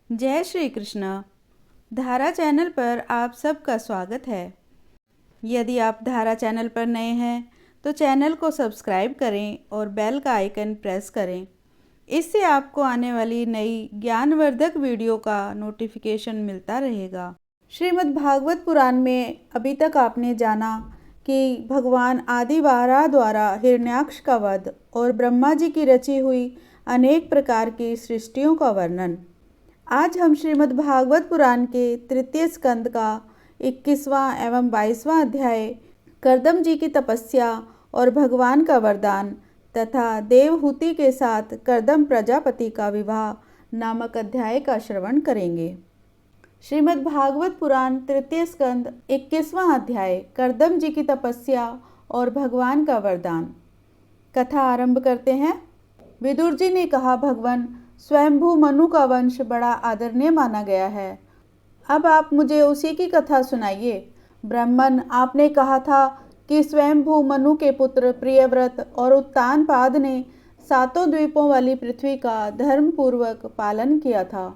जय श्री कृष्ण। धारा चैनल पर आप सबका स्वागत है। यदि आप धारा चैनल पर नए हैं तो चैनल को सब्सक्राइब करें और बेल का आइकन प्रेस करें। इससे आपको आने वाली नई ज्ञानवर्धक वीडियो का नोटिफिकेशन मिलता रहेगा। श्रीमद् भागवत पुराण में अभी तक आपने जाना कि भगवान आदि वाराह द्वारा हिरण्याक्ष का वध और ब्रह्मा जी की रची हुई अनेक प्रकार की सृष्टियों का वर्णन। आज हम श्रीमद् भागवत पुराण के तृतीय स्कंद का 21वां एवं 22वां अध्याय कर्दम जी की तपस्या और भगवान का वरदान तथा देवहूति के साथ कर्दम प्रजापति का विवाह नामक अध्याय का श्रवण करेंगे। श्रीमद् भागवत पुराण तृतीय स्कंद 21वां अध्याय कर्दम जी की तपस्या और भगवान का वरदान। कथा आरंभ करते हैं। विदुर जी ने कहा, भगवान, स्वयंभू मनु का वंश बड़ा आदरणीय माना गया है। अब आप मुझे उसी की कथा सुनाइए। ब्राह्मण, आपने कहा था कि स्वयंभू मनु के पुत्र प्रियव्रत और उत्तानपाद ने 7 द्वीपों वाली पृथ्वी का धर्मपूर्वक पालन किया था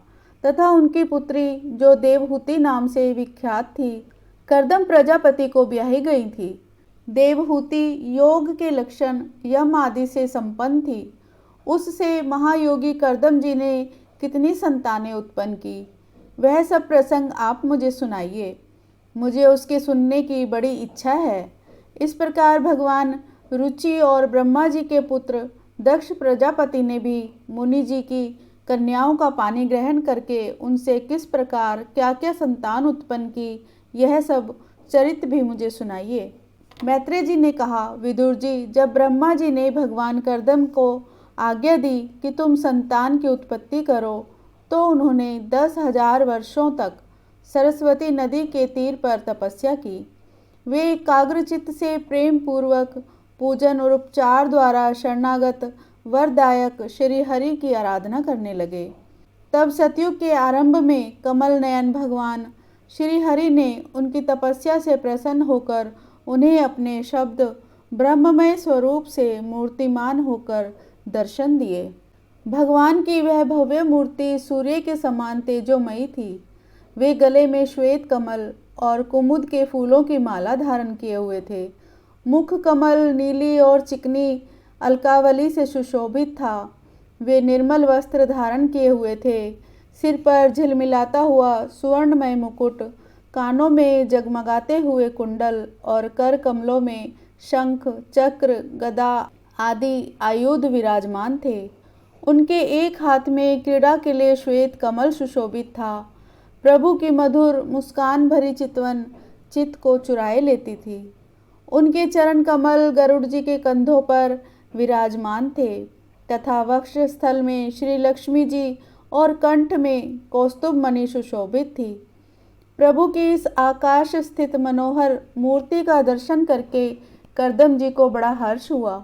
तथा उनकी पुत्री, जो देवहूति नाम से विख्यात थी, कर्दम प्रजापति को ब्याही गई थी। देवहूति योग के लक्षण यम आदि से संपन्न थी। उससे महायोगी कर्दम जी ने कितनी संतानें उत्पन्न की, वह सब प्रसंग आप मुझे सुनाइए। मुझे उसके सुनने की बड़ी इच्छा है। इस प्रकार भगवान रुचि और ब्रह्मा जी के पुत्र दक्ष प्रजापति ने भी मुनि जी की कन्याओं का पानी ग्रहण करके उनसे किस प्रकार क्या क्या संतान उत्पन्न की, यह सब चरित्र भी मुझे सुनाइए। मैत्रेय जी ने कहा, विदुर जी, जब ब्रह्मा जी ने भगवान कर्दम को आज्ञा दी कि तुम संतान की उत्पत्ति करो, तो उन्होंने 10,000 वर्षों तक सरस्वती नदी के तीर पर तपस्या की। वे एकाग्रचित्त से प्रेम पूर्वक पूजन और उपचार द्वारा शरणागत वरदायक श्री हरि की आराधना करने लगे। तब सतयुग के आरंभ में कमल नयन भगवान श्री हरि ने उनकी तपस्या से प्रसन्न होकर उन्हें अपने शब्द ब्रह्ममय स्वरूप से मूर्तिमान होकर दर्शन दिए। भगवान की वह भव्य मूर्ति सूर्य के समान तेजोमयी थी। वे गले में श्वेत कमल और कुमुद के फूलों की माला धारण किए हुए थे। मुख कमल नीली और चिकनी अलकावली से सुशोभित था। वे निर्मल वस्त्र धारण किए हुए थे। सिर पर झिलमिलाता हुआ सुवर्णमय मुकुट, कानों में जगमगाते हुए कुंडल और कर कमलों में शंख, चक्र, गदा आदि आयुध विराजमान थे। उनके एक हाथ में क्रीड़ा के लिए श्वेत कमल सुशोभित था। प्रभु की मधुर मुस्कान भरी चितवन चित्त को चुराए लेती थी। उनके चरण कमल गरुड़ जी के कंधों पर विराजमान थे तथा वक्ष स्थल में श्री लक्ष्मी जी और कंठ में कौस्तुभ मणि सुशोभित थी। प्रभु की इस आकाश स्थित मनोहर मूर्ति का दर्शन करके कर्दम जी को बड़ा हर्ष हुआ,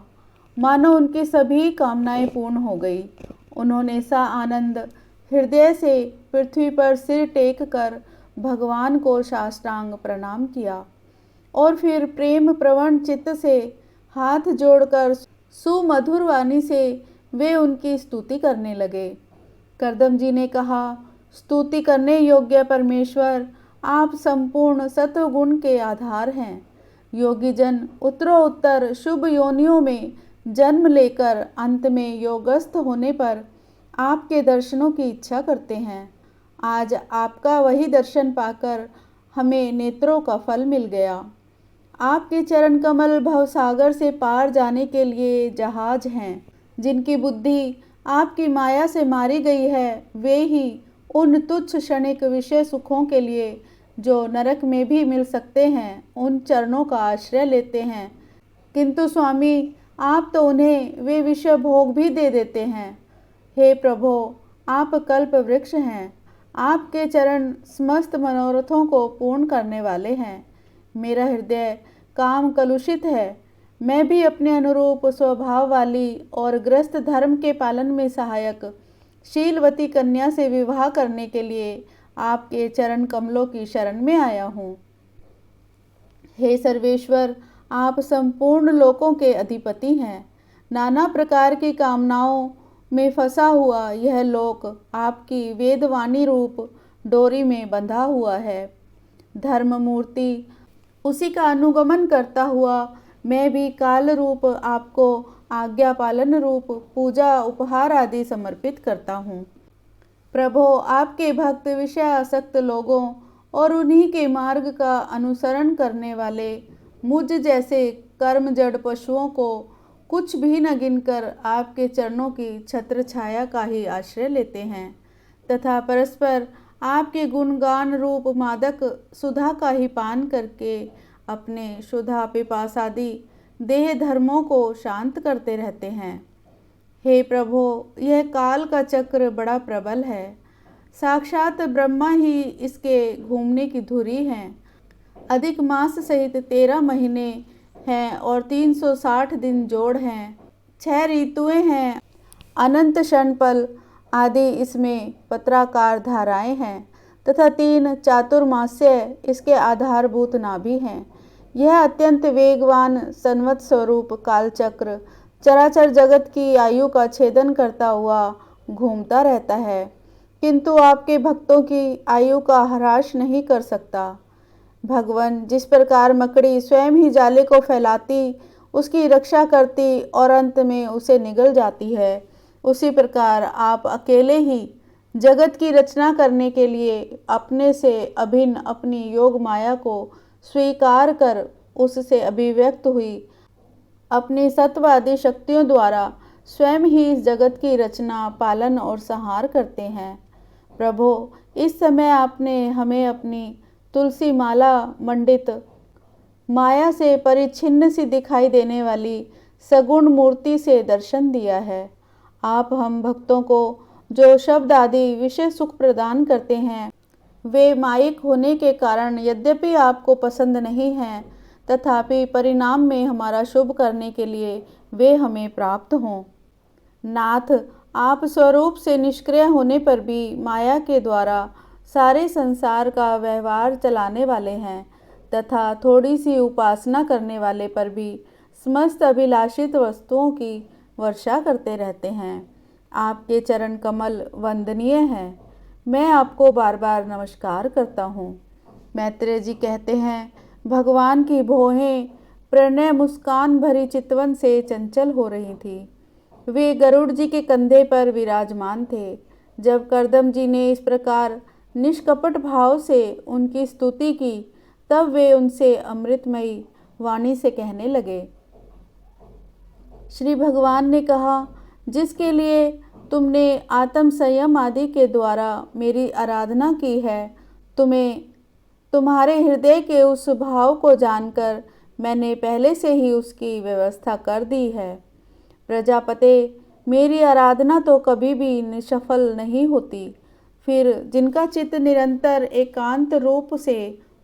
मानो उनकी सभी कामनाएं पूर्ण हो गई। उन्होंने सा आनंद हृदय से पृथ्वी पर सिर टेक कर भगवान को साष्टांग प्रणाम किया और फिर प्रेम प्रवण चित्त से हाथ जोड़कर सुमधुर वाणी से वे उनकी स्तुति करने लगे। कर्दम जी ने कहा, स्तुति करने योग्य परमेश्वर, आप संपूर्ण सत्वगुण के आधार हैं। योगी जन उत्तरोत्तर शुभ योनियों में जन्म लेकर अंत में योगस्थ होने पर आपके दर्शनों की इच्छा करते हैं। आज आपका वही दर्शन पाकर हमें नेत्रों का फल मिल गया। आपके चरण कमल भवसागर से पार जाने के लिए जहाज हैं। जिनकी बुद्धि आपकी माया से मारी गई है, वे ही उन तुच्छ क्षणिक विषय सुखों के लिए, जो नरक में भी मिल सकते हैं, उन चरणों का आश्रय लेते हैं। किंतु स्वामी, आप तो उन्हें वे विषय भोग भी दे देते हैं। हे प्रभो, आप कल्प वृक्ष हैं। आपके चरण समस्त मनोरथों को पूर्ण करने वाले हैं। मेरा हृदय काम कलुषित है। मैं भी अपने अनुरूप स्वभाव वाली और ग्रस्त धर्म के पालन में सहायक शीलवती कन्या से विवाह करने के लिए आपके चरण कमलों की शरण में आया हूँ। हे सर्वेश्वर, आप संपूर्ण लोकों के अधिपति हैं। नाना प्रकार की कामनाओं में फंसा हुआ यह लोक आपकी वेदवाणी रूप डोरी में बंधा हुआ है। धर्म मूर्ति उसी का अनुगमन करता हुआ मैं भी काल रूप आपको आज्ञा पालन रूप पूजा उपहार आदि समर्पित करता हूँ। प्रभो, आपके भक्त विषय आसक्त लोगों और उन्हीं के मार्ग का अनुसरण करने वाले मुझ जैसे कर्म जड़ पशुओं को कुछ भी न गिनकर आपके चरणों की छत्र छाया का ही आश्रय लेते हैं तथा परस्पर आपके गुणगान रूप मादक सुधा का ही पान करके अपने क्षुधा पिपासादि देह धर्मों को शांत करते रहते हैं। हे प्रभो, यह काल का चक्र बड़ा प्रबल है। साक्षात ब्रह्मा ही इसके घूमने की धुरी हैं। अधिक मास सहित 13 महीने हैं और 360 दिन जोड़ हैं। 6 ऋतुएं हैं, अनंत क्षणपल आदि इसमें पत्राकार धाराएं हैं तथा 3 चातुर्मास्य इसके आधारभूत नाभि हैं। यह अत्यंत वेगवान संवत् स्वरूप कालचक्र चराचर जगत की आयु का छेदन करता हुआ घूमता रहता है, किंतु आपके भक्तों की आयु का ह्रास नहीं कर सकता। भगवान, जिस प्रकार मकड़ी स्वयं ही जाले को फैलाती, उसकी रक्षा करती और अंत में उसे निगल जाती है, उसी प्रकार आप अकेले ही जगत की रचना करने के लिए अपने से अभिन्न अपनी योग माया को स्वीकार कर उससे अभिव्यक्त हुई अपनी सत्वादी शक्तियों द्वारा स्वयं ही इस जगत की रचना, पालन और संहार करते हैं। प्रभो, इस समय आपने हमें अपनी तुलसी माला मंडित माया से परिच्छिन्न सी दिखाई देने वाली सगुण मूर्ति से दर्शन दिया है। आप हम भक्तों को जो शब्द आदि विषय सुख प्रदान करते हैं, वे मायिक होने के कारण यद्यपि आपको पसंद नहीं हैं, तथापि परिणाम में हमारा शुभ करने के लिए वे हमें प्राप्त हों। नाथ, आप स्वरूप से निष्क्रिय होने पर भी माया के द्वारा सारे संसार का व्यवहार चलाने वाले हैं तथा थोड़ी सी उपासना करने वाले पर भी समस्त अभिलाषित वस्तुओं की वर्षा करते रहते हैं। आपके चरण कमल वंदनीय हैं। मैं आपको बार बार नमस्कार करता हूँ। मैत्रेय जी कहते हैं, भगवान की भौहें प्रणय मुस्कान भरी चितवन से चंचल हो रही थी। वे गरुड़ जी के कंधे पर विराजमान थे। जब करदम जी ने इस प्रकार निष्कपट भाव से उनकी स्तुति की, तब वे उनसे अमृतमयी वाणी से कहने लगे। श्री भगवान ने कहा, जिसके लिए तुमने आत्म संयम आदि के द्वारा मेरी आराधना की है, तुम्हें तुम्हारे हृदय के उस भाव को जानकर मैंने पहले से ही उसकी व्यवस्था कर दी है। प्रजापते, मेरी आराधना तो कभी भी निष्फल नहीं होती। फिर जिनका चित्त निरंतर एकांत रूप से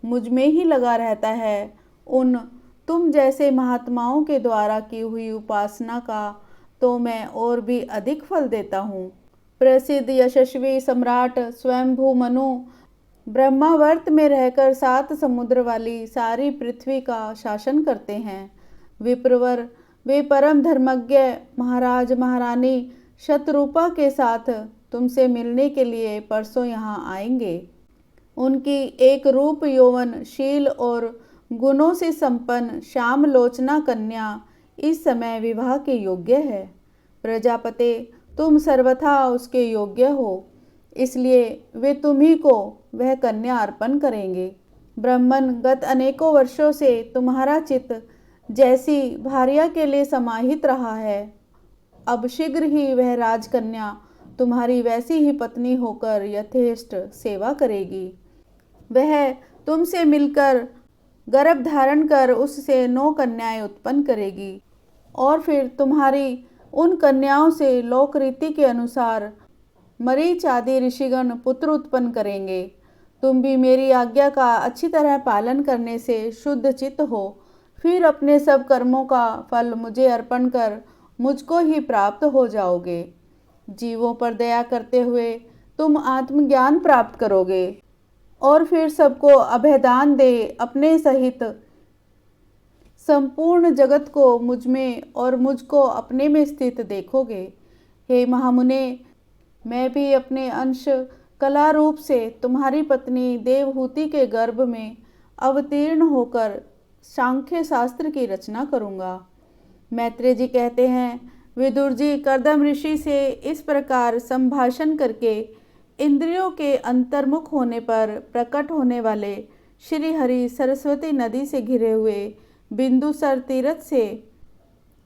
मुझ में ही लगा रहता है, उन तुम जैसे महात्माओं के द्वारा की हुई उपासना का तो मैं और भी अधिक फल देता हूँ। प्रसिद्ध यशस्वी सम्राट स्वयंभू मनु ब्रह्मावर्त में रहकर 7 समुद्र वाली सारी पृथ्वी का शासन करते हैं। विप्रवर, वे परम धर्मज्ञ महाराज महारानी शतरूपा के साथ तुमसे मिलने के लिए परसों यहाँ आएंगे। उनकी एक रूप यौवन शील और गुणों से संपन्न श्याम लोचना कन्या इस समय विवाह के योग्य है। प्रजापते, तुम सर्वथा उसके योग्य हो, इसलिए वे तुम्ही को वह कन्या अर्पण करेंगे। ब्रह्मन, गत अनेकों वर्षों से तुम्हारा चित्त जैसी भार्या के लिए समाहित रहा है, अब शीघ्र ही वह राजकन्या तुम्हारी वैसी ही पत्नी होकर यथेष्ट सेवा करेगी। वह तुमसे मिलकर गर्भ धारण कर उससे 9 कन्याएं उत्पन्न करेगी और फिर तुम्हारी उन कन्याओं से लोक रीति के अनुसार मरीच आदि ऋषिगण पुत्र उत्पन्न करेंगे। तुम भी मेरी आज्ञा का अच्छी तरह पालन करने से शुद्ध चित्त हो, फिर अपने सब कर्मों का फल मुझे अर्पण कर मुझको ही प्राप्त हो जाओगे। जीवों पर दया करते हुए तुम आत्मज्ञान प्राप्त करोगे और फिर सबको अभयदान दे अपने सहित संपूर्ण जगत को मुझ में और मुझको अपने में स्थित देखोगे। हे महामुने, मैं भी अपने अंश कला रूप से तुम्हारी पत्नी देवहूति के गर्भ में अवतीर्ण होकर सांख्य शास्त्र की रचना करूँगा। मैत्रेय जी कहते हैं, विदुर जी कर्दम ऋषि से इस प्रकार संभाषण करके इंद्रियों के अंतर्मुख होने पर प्रकट होने वाले श्री हरि सरस्वती नदी से घिरे हुए बिंदुसर तीर्थ से,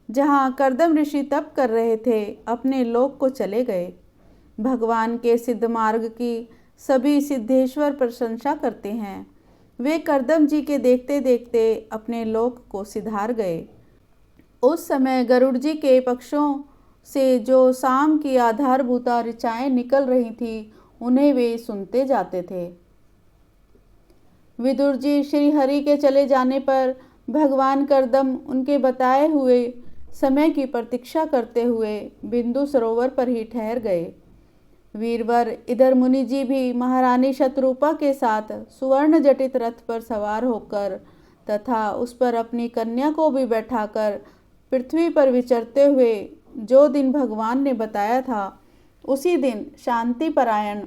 जहाँ कर्दम ऋषि तप कर रहे थे, अपने लोक को चले गए। भगवान के सिद्ध मार्ग की सभी सिद्धेश्वर प्रशंसा करते हैं। वे कर्दम जी के देखते देखते अपने लोक को सिधार गए। उस समय गरुड़ जी के पक्षों से जो शाम की आधारभूता ऋचाएँ निकल रही थी, उन्हें वे सुनते जाते थे। विदुर जी श्री हरि के चले जाने पर भगवान कर्दम उनके बताए हुए समय की प्रतीक्षा करते हुए बिंदु सरोवर पर ही ठहर गए। वीरवर इधर मुनि जी भी महारानी शतरूपा के साथ सुवर्ण जटित रथ पर सवार होकर तथा उस पर अपनी कन्या को भी बैठाकर पृथ्वी पर विचरते हुए जो दिन भगवान ने बताया था, उसी दिन शांति परायण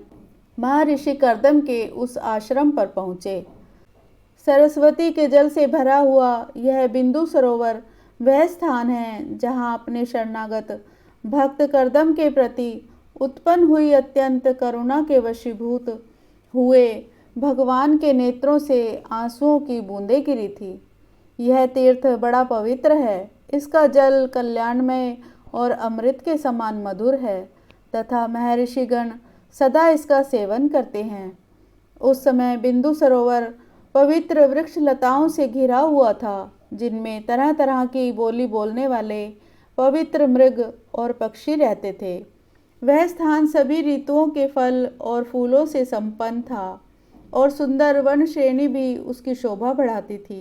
महर्षि कर्दम के उस आश्रम पर पहुँचे। सरस्वती के जल से भरा हुआ यह बिंदु सरोवर वह स्थान है जहाँ अपने शरणागत भक्त कर्दम के प्रति उत्पन्न हुई अत्यंत करुणा के वशीभूत हुए भगवान के नेत्रों से आंसुओं की बूंदें गिरी थी। यह तीर्थ बड़ा पवित्र है। इसका जल कल्याणमय और अमृत के समान मधुर है तथा महर्षिगण सदा इसका सेवन करते हैं। उस समय बिंदु सरोवर पवित्र वृक्ष लताओं से घिरा हुआ था, जिनमें तरह तरह की बोली बोलने वाले पवित्र मृग और पक्षी रहते थे। वह स्थान सभी ऋतुओं के फल और फूलों से संपन्न था और सुंदर वन श्रेणी भी उसकी शोभा बढ़ाती थी।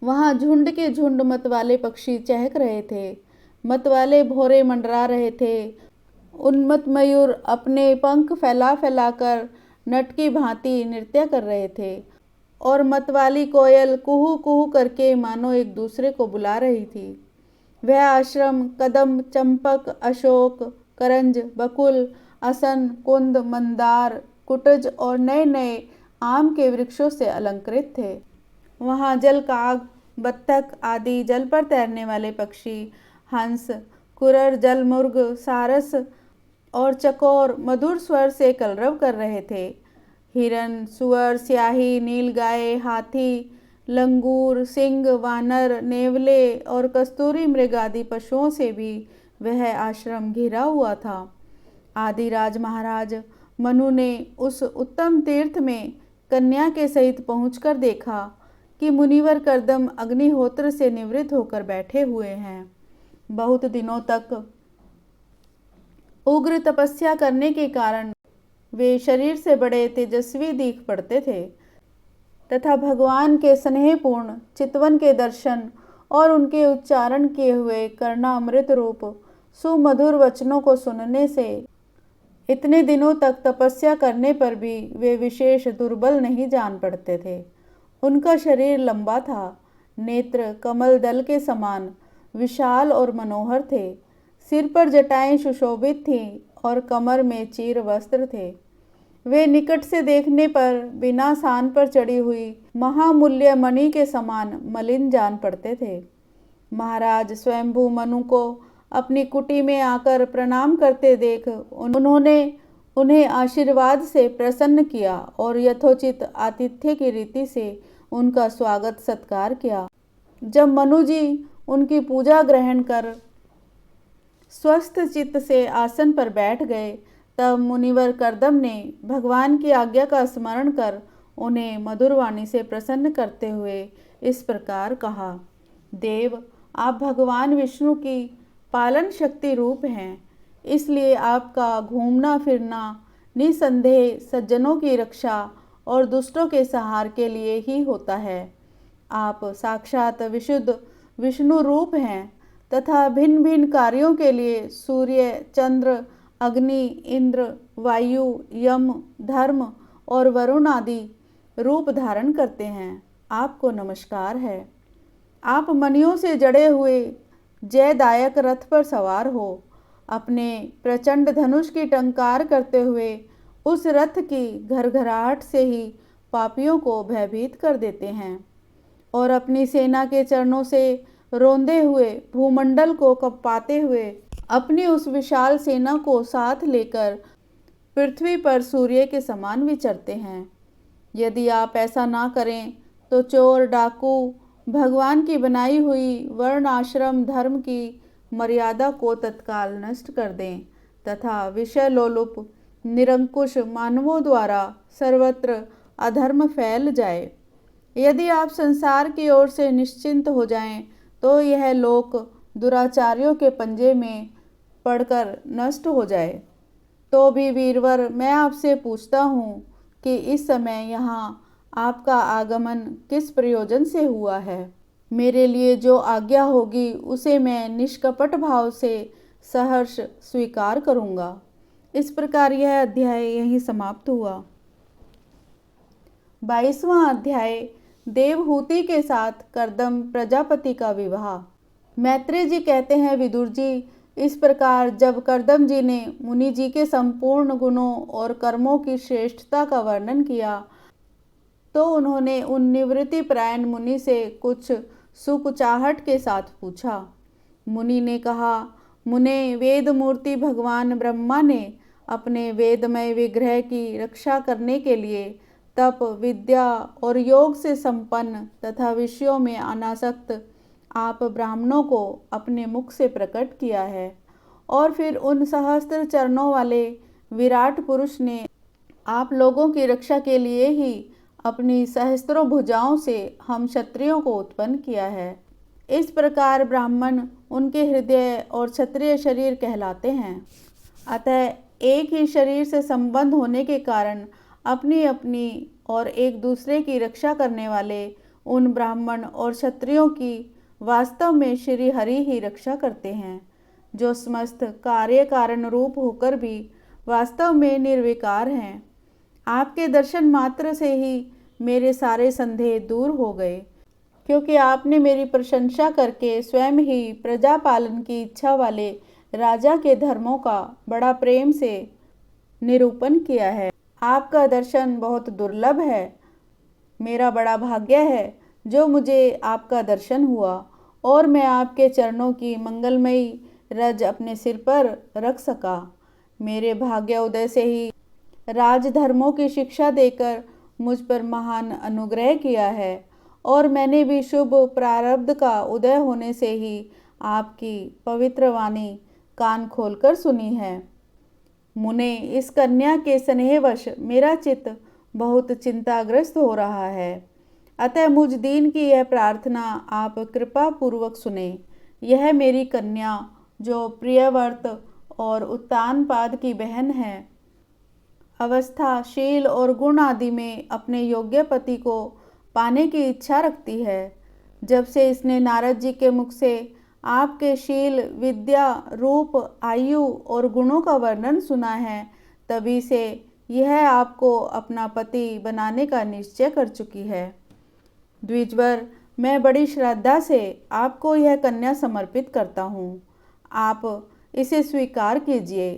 वहाँ झुंड के झुंड मतवाले पक्षी चहक रहे थे, मतवाले भौरे मंडरा रहे थे, उन्मत्त मयूर अपने पंख फैला फैलाकर नट की भांति नृत्य कर रहे थे और मतवाली कोयल कुहू कुहू करके मानो एक दूसरे को बुला रही थी। वह आश्रम कदम, चंपक, अशोक, करंज, बकुल, असन, कुंद, मंदार, कुटज और नए नए आम के वृक्षों से अलंकृत थे। वहाँ जलकाग, बत्तख आदि जल पर तैरने वाले पक्षी, हंस, कुरर, जलमुर्ग, सारस और चकोर मधुर स्वर से कलरव कर रहे थे। हिरन, सुअर, स्याही, नीलगाय, हाथी, लंगूर, सिंह, वानर, नेवले और कस्तूरी मृग आदि पशुओं से भी वह आश्रम घिरा हुआ था। आदिराज महाराज मनु ने उस उत्तम तीर्थ में कन्या के सहित पहुंचकर देखा कि मुनिवर कर्दम अग्निहोत्र से निवृत्त होकर बैठे हुए हैं। बहुत दिनों तक उग्र तपस्या करने के कारण वे शरीर से बड़े तेजस्वी दिख पड़ते थे तथा भगवान के स्नेहपूर्ण चितवन के दर्शन और उनके उच्चारण किए हुए कर्णामृत रूप सुमधुर वचनों को सुनने से इतने दिनों तक तपस्या करने पर भी वे विशेष दुर्बल नहीं जान पड़ते थे। उनका शरीर लंबा था, नेत्र कमल दल के समान विशाल और मनोहर थे, सिर पर जटाएं सुशोभित थीं और कमर में चीर वस्त्र थे। वे निकट से देखने पर बिना सान पर चढ़ी हुई महामूल्य मणि के समान मलिन जान पड़ते थे। महाराज स्वयंभू मनु को अपनी कुटी में आकर प्रणाम करते देख उन्होंने उन्हें आशीर्वाद से प्रसन्न किया और यथोचित आतिथ्य की रीति से उनका स्वागत सत्कार किया। जब मनु जी उनकी पूजा ग्रहण कर स्वस्थ चित्त से आसन पर बैठ गए, तब मुनिवर कर्दम ने भगवान की आज्ञा का स्मरण कर उन्हें मधुर वाणी से प्रसन्न करते हुए इस प्रकार कहा। देव, आप भगवान विष्णु की पालन शक्ति रूप हैं, इसलिए आपका घूमना फिरना निसंदेह सज्जनों की रक्षा और दुष्टों के संहार के लिए ही होता है। आप साक्षात विशुद्ध विष्णु रूप हैं तथा भिन्न भिन्न कार्यों के लिए सूर्य, चंद्र, अग्नि, इंद्र, वायु, यम, धर्म और वरुण आदि रूप धारण करते हैं। आपको नमस्कार है। आप मणियों से जड़े हुए जयदायक रथ पर सवार हो अपने प्रचंड धनुष की टंकार करते हुए उस रथ की घरघराहट से ही पापियों को भयभीत कर देते हैं और अपनी सेना के चरणों से रोंदे हुए भूमंडल को कँपाते हुए अपनी उस विशाल सेना को साथ लेकर पृथ्वी पर सूर्य के समान विचरते हैं। यदि आप ऐसा ना करें तो चोर डाकू भगवान की बनाई हुई वर्ण आश्रम धर्म की मर्यादा को तत्काल नष्ट कर दें तथा विषय लोलुप निरंकुश मानवों द्वारा सर्वत्र अधर्म फैल जाए। यदि आप संसार की ओर से निश्चिंत हो जाएं तो यह लोक दुराचारियों के पंजे में पड़कर नष्ट हो जाए। तो भी वीरवर, मैं आपसे पूछता हूँ कि इस समय यहाँ आपका आगमन किस प्रयोजन से हुआ है? मेरे लिए जो आज्ञा होगी उसे मैं निष्कपट भाव से सहर्ष स्वीकार करूँगा। इस प्रकार यह अध्याय यहीं समाप्त हुआ। 22वां अध्याय देवहूति के साथ कर्दम प्रजापति का विवाह। मैत्रेय जी कहते हैं, विदुर जी, इस प्रकार जब कर्दम जी ने मुनि जी के संपूर्ण गुणों और कर्मों की श्रेष्ठता का वर्णन किया तो उन्होंने उन निवृत्ति परायण मुनि से कुछ सुकुचाहट के साथ पूछा। मुनि ने कहा, मुने, वेद मूर्ति भगवान ब्रह्मा ने अपने वेदमय विग्रह की रक्षा करने के लिए तप, विद्या और योग से संपन्न तथा विषयों में अनासक्त आप ब्राह्मणों को अपने मुख से प्रकट किया है और फिर उन सहस्त्र चरणों वाले विराट पुरुष ने आप लोगों की रक्षा के लिए ही अपनी सहस्त्रों भुजाओं से हम क्षत्रियों को उत्पन्न किया है। इस प्रकार ब्राह्मण उनके हृदय और क्षत्रिय शरीर कहलाते हैं। अतः एक ही शरीर से संबंध होने के कारण अपनी अपनी और एक दूसरे की रक्षा करने वाले उन ब्राह्मण और क्षत्रियों की वास्तव में श्री हरि ही रक्षा करते हैं, जो समस्त कार्य कारण रूप होकर भी वास्तव में निर्विकार हैं। आपके दर्शन मात्र से ही मेरे सारे संदेह दूर हो गए, क्योंकि आपने मेरी प्रशंसा करके स्वयं ही प्रजा पालन की इच्छा वाले राजा के धर्मों का बड़ा प्रेम से निरूपण किया है। आपका दर्शन बहुत दुर्लभ है। मेरा बड़ा भाग्य है जो मुझे आपका दर्शन हुआ और मैं आपके चरणों की मंगलमयी रज अपने सिर पर रख सका। मेरे भाग्य उदय से ही राजधर्मों की शिक्षा देकर मुझ पर महान अनुग्रह किया है और मैंने भी शुभ प्रारब्ध का उदय होने से ही आपकी पवित्र वाणी कान खोलकर सुनी है। मुने, इस कन्या के स्नेहवश मेरा चित्त बहुत चिंताग्रस्त हो रहा है। अतः मुझ दीन की यह प्रार्थना आप कृपा पूर्वक सुने। यह मेरी कन्या, जो प्रियव्रत और उत्तानपाद की बहन है, अवस्था, शील और गुण आदि में अपने योग्य पति को पाने की इच्छा रखती है। जब से इसने नारद जी के मुख से आपके शील, विद्या, रूप, आयु और गुणों का वर्णन सुना है, तभी से यह आपको अपना पति बनाने का निश्चय कर चुकी है। द्विजवर, मैं बड़ी श्रद्धा से आपको यह कन्या समर्पित करता हूँ। आप इसे स्वीकार कीजिए।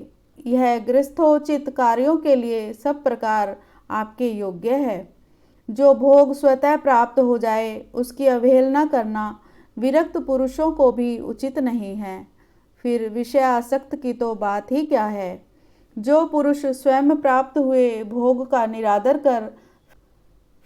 यह गृहस्थोचित कार्यों के लिए सब प्रकार आपके योग्य है। जो भोग स्वतः प्राप्त हो जाए उसकी अवहेलना करना विरक्त पुरुषों को भी उचित नहीं है। फिर विषय आसक्त की तो बात ही क्या है। जो पुरुष स्वयं प्राप्त हुए भोग का निरादर कर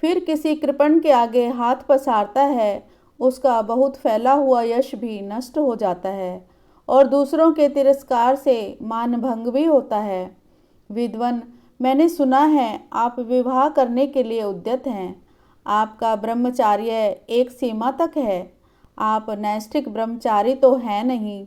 फिर किसी कृपण के आगे हाथ पसारता है, उसका बहुत फैला हुआ यश भी नष्ट हो जाता है और दूसरों के तिरस्कार से मान भंग भी होता है। विद्वन, मैंने सुना है आप विवाह करने के लिए उद्यत हैं। आपका ब्रह्मचार्य एक सीमा तक है। आप नैष्ठिक ब्रह्मचारी तो हैं नहीं,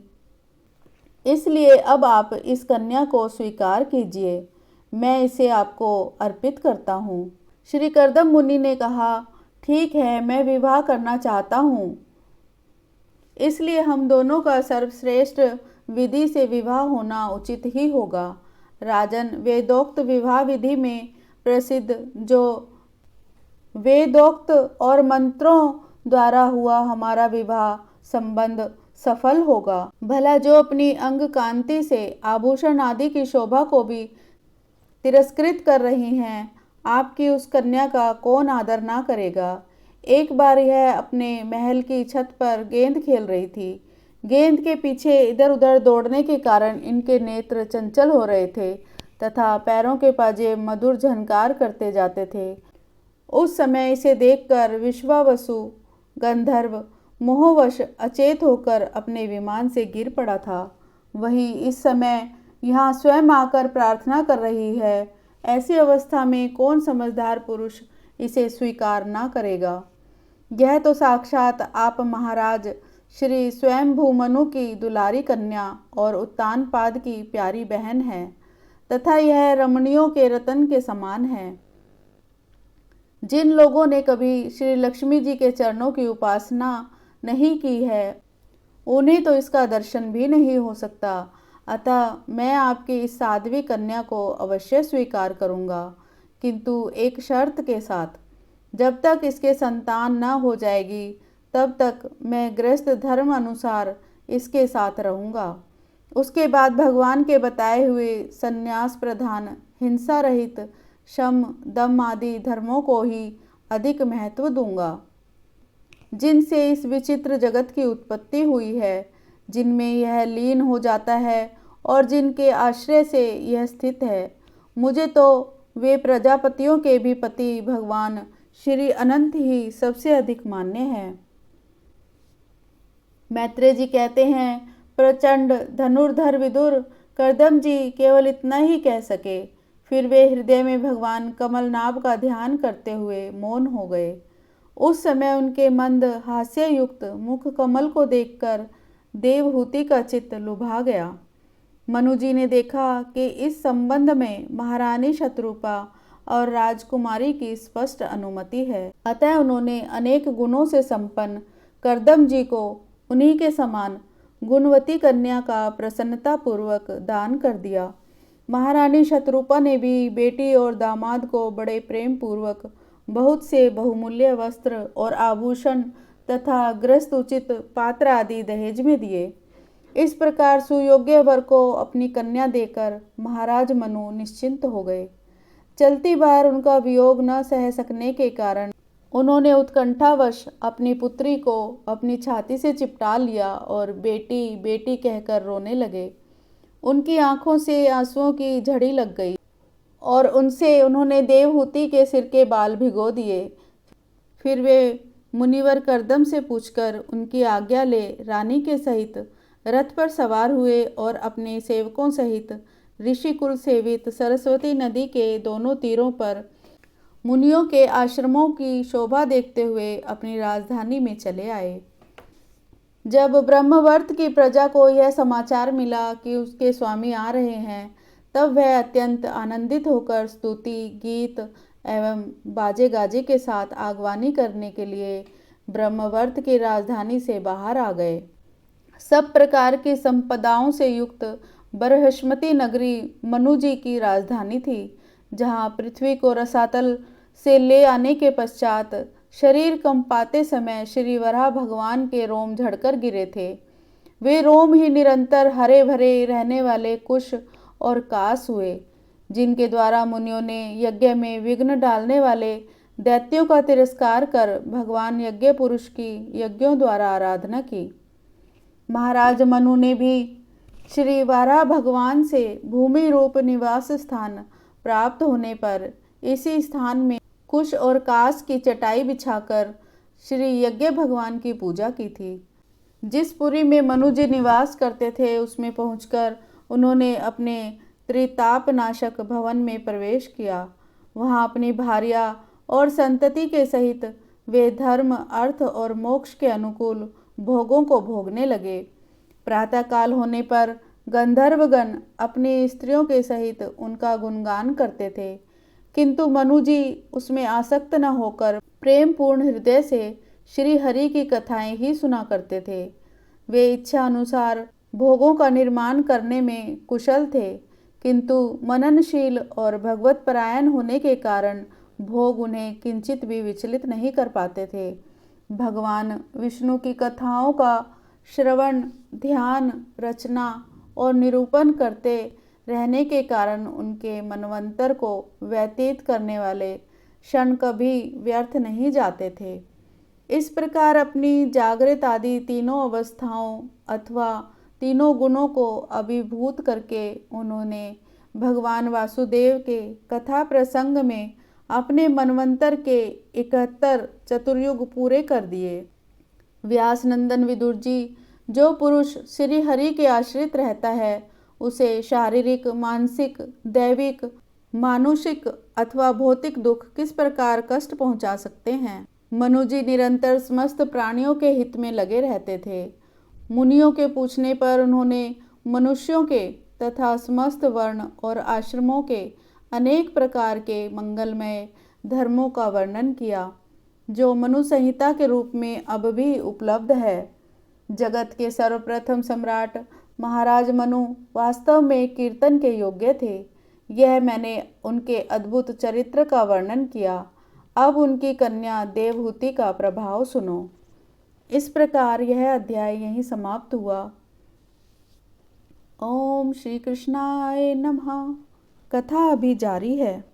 इसलिए अब आप इस कन्या को स्वीकार कीजिए। मैं इसे आपको अर्पित करता हूँ। श्री कर्दम मुनि ने कहा, ठीक है, मैं विवाह करना चाहता हूँ। इसलिए हम दोनों का सर्वश्रेष्ठ विधि से विवाह होना उचित ही होगा। राजन, वेदोक्त विवाह विधि में प्रसिद्ध जो वेदोक्त और मंत्रों द्वारा हुआ हमारा विवाह संबंध सफल होगा। भला जो अपनी अंग कांति से आभूषण आदि की शोभा को भी तिरस्कृत कर रही हैं, आपकी उस कन्या का कौन आदर ना करेगा। एक बार यह अपने महल की छत पर गेंद खेल रही थी। गेंद के पीछे इधर उधर दौड़ने के कारण इनके नेत्र चंचल हो रहे थे तथा पैरों के पाजे मधुर झनकार करते जाते थे। उस समय इसे देखकर विश्वावसु गंधर्व मोहवश अचेत होकर अपने विमान से गिर पड़ा था। वहीं इस समय यहाँ स्वयं आकर प्रार्थना कर रही है। ऐसी अवस्था में कौन समझदार पुरुष इसे स्वीकार ना करेगा। यह तो साक्षात आप महाराज श्री स्वयंभू मनु की दुलारी कन्या और उत्तानपाद की प्यारी बहन है तथा यह रमणियों के रतन के समान है। जिन लोगों ने कभी श्री लक्ष्मी जी के चरणों की उपासना नहीं की है, उन्हें तो इसका दर्शन भी नहीं हो सकता। अतः मैं आपकी इस साध्वी कन्या को अवश्य स्वीकार करूँगा, किंतु एक शर्त के साथ। जब तक इसके संतान न हो जाएगी तब तक मैं गृहस्थ धर्म अनुसार इसके साथ रहूँगा। उसके बाद भगवान के बताए हुए संन्यास प्रधान हिंसा रहित शम दम आदि धर्मों को ही अधिक महत्व दूंगा, जिनसे इस विचित्र जगत की उत्पत्ति हुई है, जिनमें यह लीन हो जाता है और जिनके आश्रय से यह स्थित है। मुझे तो वे प्रजापतियों के भी पति भगवान श्री अनंत ही सबसे अधिक मान्य है। मैत्रेय जी कहते हैं, प्रचंड धनुर्धर विदुर कर्दम जी केवल इतना ही कह सके, फिर वे हृदय में भगवान कमलनाभ का ध्यान करते हुए मौन हो गए। उस समय उनके मंद हास्ययुक्त मुख कमल को देखकर देवहूति का चित्त लुभा गया। मनु जी ने देखा कि इस संबंध में महारानी शत्रुपा और राजकुमारी की स्पष्ट अनुमति है। अतः उन्होंने अनेक गुणों से संपन्न कर्दम जी को उन्हीं के समान गुणवती कन्या का प्रसन्नता पूर्वक दान कर दिया। महारानी शत्रुपा ने भी बेटी और दामाद को बड़े प्रेम पूर्वक बहुत से बहुमूल्य वस्त्र और आभूषण तथा गृहस्थ उचित पात्र आदि दहेज में दिए। इस प्रकार सुयोग्य वर को अपनी कन्या देकर महाराज मनु निश्चिंत हो गए। चलती बार उनका वियोग न सह सकने के कारण उन्होंने उत्कंठावश अपनी पुत्री को अपनी छाती से चिपटा लिया और बेटी बेटी कहकर रोने लगे। उनकी आंखों से आंसुओं की झड़ी लग गई और उनसे उन्होंने देवहूति के सिर के बाल भिगो दिए। फिर वे मुनिवर कर्दम से पूछकर उनकी आज्ञा ले रानी के सहित रथ पर सवार हुए और अपने सेवकों सहित ऋषिकुल सेवित सरस्वती नदी के दोनों तीरों पर मुनियों के आश्रमों की शोभा देखते हुए अपनी राजधानी में चले आए। जब ब्रह्मवर्त की प्रजा को यह समाचार मिला कि उसके स्वामी आ रहे हैं, तब वह अत्यंत आनंदित होकर स्तुति गीत एवं बाजे गाजे के साथ आगवानी करने के लिए ब्रह्मवर्त की राजधानी से बाहर आ गए। सब प्रकार की संपदाओं से युक्त बरहस्पति नगरी मनु जी की राजधानी थी, जहाँ पृथ्वी को रसातल से ले आने के पश्चात शरीर कंपाते समय श्री वराह भगवान के रोम झड़कर गिरे थे। वे रोम ही निरंतर हरे भरे रहने वाले कुश और कास हुए, जिनके द्वारा मुनियों ने यज्ञ में विघ्न डालने वाले दैत्यों का तिरस्कार कर भगवान यज्ञ पुरुष की यज्ञों द्वारा आराधना की। महाराज मनु ने भी श्री वाराह भगवान से भूमि रूप निवास स्थान प्राप्त होने पर इसी स्थान में कुश और कास की चटाई बिछाकर श्री यज्ञ भगवान की पूजा की थी। जिस पुरी में मनु जी निवास करते थे, उसमें पहुंचकर उन्होंने अपने त्रिताप नाशक भवन में प्रवेश किया। वहां अपनी भार्या और संतति के सहित वे धर्म अर्थ और मोक्ष के अनुकूल भोगों को भोगने लगे। प्रातःकाल होने पर गंधर्वगण अपनी स्त्रियों के सहित उनका गुणगान करते थे, किंतु मनु जी उसमें आसक्त न होकर प्रेम पूर्ण हृदय से श्री हरि की कथाएं ही सुना करते थे। वे इच्छा अनुसार भोगों का निर्माण करने में कुशल थे, किंतु मननशील और भगवत परायण होने के कारण भोग उन्हें किंचित भी विचलित नहीं कर पाते थे। भगवान विष्णु की कथाओं का श्रवण, ध्यान, रचना और निरूपण करते रहने के कारण उनके मनवंतर को व्यतीत करने वाले क्षण कभी व्यर्थ नहीं जाते थे। इस प्रकार अपनी जागृत आदि तीनों अवस्थाओं अथवा तीनों गुणों को अभिभूत करके उन्होंने भगवान वासुदेव के कथा प्रसंग में अपने मनवंतर के 71 चतुर्युग पूरे कर दिए। व्यास नंदन विदुर जी, जो पुरुष श्री हरि के आश्रित रहता है उसे शारीरिक, मानसिक, दैविक, मानुषिक अथवा भौतिक दुख किस प्रकार कष्ट पहुंचा सकते हैं। मनु जी निरंतर समस्त प्राणियों के हित में लगे रहते थे। मुनियों के पूछने पर उन्होंने मनुष्यों के तथा समस्त वर्ण और आश्रमों के अनेक प्रकार के मंगलमय धर्मों का वर्णन किया, जो मनु संहिता के रूप में अब भी उपलब्ध है। जगत के सर्वप्रथम सम्राट महाराज मनु वास्तव में कीर्तन के योग्य थे। यह मैंने उनके अद्भुत चरित्र का वर्णन किया। अब उनकी कन्या देवहूति का प्रभाव सुनो। इस प्रकार यह अध्याय यहीं समाप्त हुआ। ओम श्री कृष्णाय नमः। कथा अभी जारी है।